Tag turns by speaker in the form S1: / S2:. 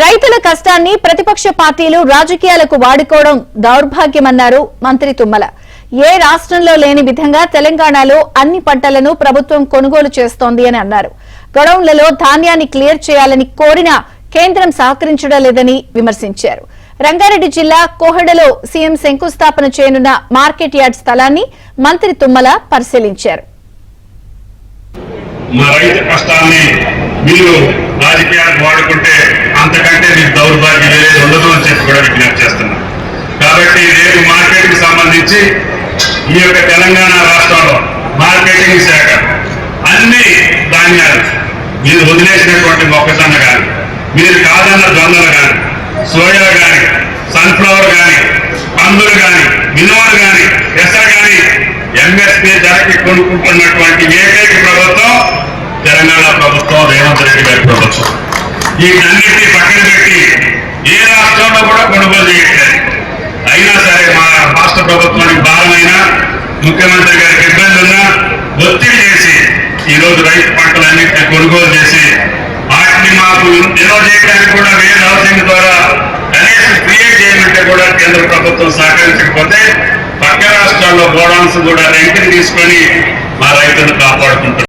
S1: రైతుల కష్టాన్ని ప్రతిపక్ష పార్టీలు రాజకీయాలకు వాడుకోవడం దౌర్భాగ్యమన్నారు మంత్రి తుమ్మల. ఏ రాష్ట్రంలో లేని విధంగా తెలంగాణలో అన్ని పంటలను ప్రభుత్వం కొనుగోలు చేస్తోంది అని అన్నారు. గొడౌన్లలో ధాన్యాన్ని క్లియర్ చేయాలని కోరినా కేంద్రం సహకరించడం లేదని విమర్శించారు. రంగారెడ్డి జిల్లా కోహెడలో సీఎం శంకుస్థాపన చేయనున్న మార్కెట్ యార్డ్ స్థలాన్ని మంత్రి తుమ్మల పరిశీలించారు.
S2: మా రైతు కష్టాన్ని మీరు రాజకీయాలకు వాడుకుంటే అంతకంటే మీకు దౌర్భాగ్యం ఏది ఉండదు అని చెప్పి కూడా విజ్ఞప్తి చేస్తున్నాం. కాబట్టి రేపు మార్కెట్కి సంబంధించి ఈ యొక్క తెలంగాణ రాష్ట్రంలో మార్కెటింగ్ శాఖ అన్ని ధాన్యాలు మీరు వదిలేసినటువంటి మొక్కజొన్న కానీ, మీరు కాదన్న జొన్నలు కానీ, సోయా కానీ, సన్ఫ్లవర్ కానీ, కందులు కానీ, మినుములు కానీ, పెసర కానీ ఎంఎస్పీ ధరకి కొనుక్కుంటున్నటువంటి ఏకైక ప్రభుత్వం తెలంగాణ ప్రభుత్వం, రేవంత్ రెడ్డి గారి ప్రభుత్వం. వీటన్నిటినీ పక్కన పెట్టి ఏ రాష్ట్రంలో కూడా కొనుగోలు చేయట్లేదు. అయినా సరే మా రాష్ట్ర ప్రభుత్వానికి భారమైనా, ముఖ్యమంత్రి గారికి ఇబ్బంది ఉన్నా ఒత్తిడి చేసి ఈరోజు రైతు పంటలన్నింటినీ కొనుగోలు చేసి వాటిని మాకు నిల్వ చేయడానికి కూడా వేరే హౌసింగ్ ద్వారా కనీసం క్రియేట్ చేయమంటే కూడా కేంద్ర ప్రభుత్వం సహకరించకపోతే పక్క రాష్ట్రాల్లో గోడౌన్స్ కూడా రెంట్కి తీసుకొని మా రైతులను కాపాడుకుంటారు.